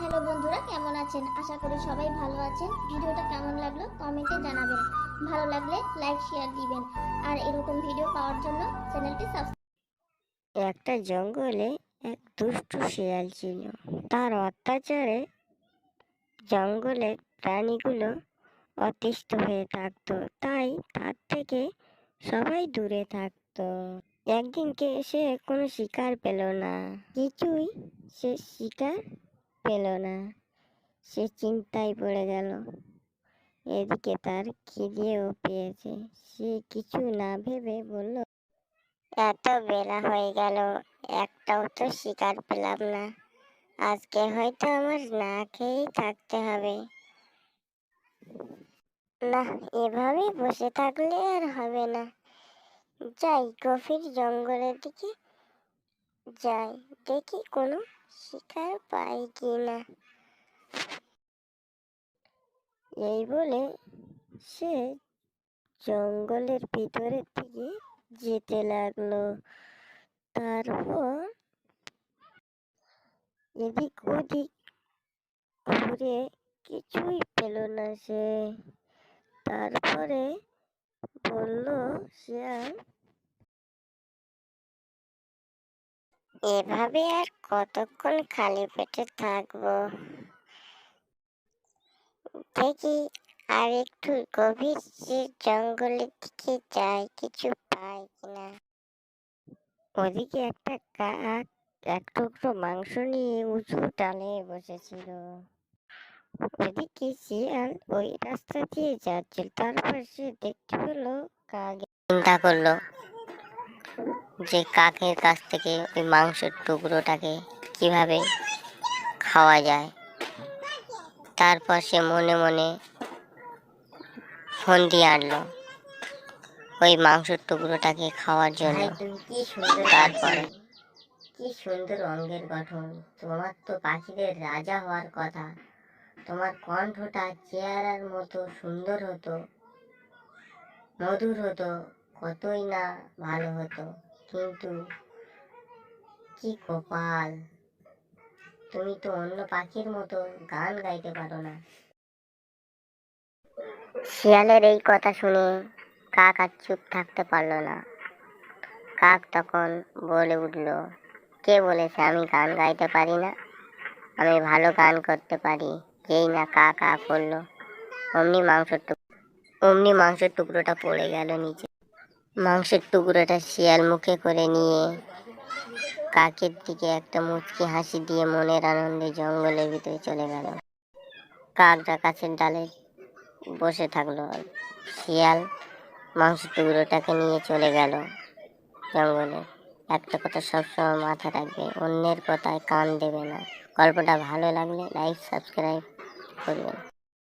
Hello বন্ধুরা, কেমন আছেন? আশা করি সবাই ভালো আছেন। ভিডিওটা কেমন লাগলো কমেন্টে জানাবেন। ভালো লাগলে লাইক শেয়ার দিবেন। আর এরকম ভিডিও পাওয়ার জন্য চ্যানেলটি সাবস্ক্রাইব। একটা জঙ্গলে এক দুষ্টু শিয়াল ছিল। তার অত্যাচারে জঙ্গলের প্রাণীগুলো অতিষ্ঠ হয়ে থাকতো, তাই তার থেকে সবাই দূরে থাকতো। একদিনকে সে কোনো শিকার পেল না, কিছুই সে শিকার পেল না। সে চিন্তায় পড়ে গেল। এদিকে তার খিদেও পেয়েছে। সে কিছু না ভেবে বলল, এত বেলা হয়ে গেল, একটাও তো শিকার পেলাম না। আজকে হয়তো আমার না খেয়েই থাকতে হবে। না, এভাবে বসে থাকলে আর হবে না। যাই, গভীর জঙ্গলের দিকে যাই, দেখি কোনো শিকার পাই কি না। এই বলে সে জঙ্গলের ভিতরের দিকে যেতে লাগলো। তারপর এদিক ওদিক ঘুরে কিছুই পেল না সে। তারপরে বলল শিয়াল, এভাবে আর কতক্ষণ খালি পেটে থাকবো। দেখি আর একটু গভীর জঙ্গলের দিকে যাই, কিছু পাই কিনা। ওদিকে একটা কাক এক টুকরো মাংস নিয়ে উঁচু ডালে বসেছিল। ওদিকে শিয়াল ওই রাস্তা দিয়ে যাচ্ছিল। তারপর সে দেখতে পেলো কাক। চিন্তা করলো যে কাকের কাছ থেকে ওই মাংসের টুকরোটাকে কিভাবে খাওয়া যায়। তারপর সে মনে মনে ফন্দি আনলো ওই মাংসের টুকরোটাকে খাওয়ার জন্য। তারপরে কি সুন্দর অঙ্গের গঠন, তোমার তো পাখিদের রাজা হওয়ার কথা। তোমার কণ্ঠটা চেয়ারের মতো সুন্দর হতো, মধুর হতো, কতই না ভালো হতো। কিন্তু কি কপাল, তুমি তো অন্য পাখির মতো গান গাইতে পারো না। শিয়ালের এই কথা শুনে কাক আর চুপ থাকতে পারলো না। কাক তখন বলে উঠল, কে বলেছে আমি গান গাইতে পারি না? আমি ভালো গান করতে পারি। যেই না কা কা করলো, অমনি মাংসের টুকরোটা পড়ে গেল নিচে। মাংসের টুকরোটা শিয়াল মুখে করে নিয়ে কাকের দিকে একটা মুচকি হাসি দিয়ে মনের আনন্দে জঙ্গলের ভিতরে চলে গেল। কাকটা গাছের ডালে বসে থাকলো। শিয়াল মাংসের টুকরোটাকে নিয়ে চলে গেল জঙ্গলে। একটা কথা সবসময় মাথায় রাখবে, অন্যের কথায় কান দেবে না। গল্পটা ভালো লাগলে লাইক সাবস্ক্রাইব করবেন।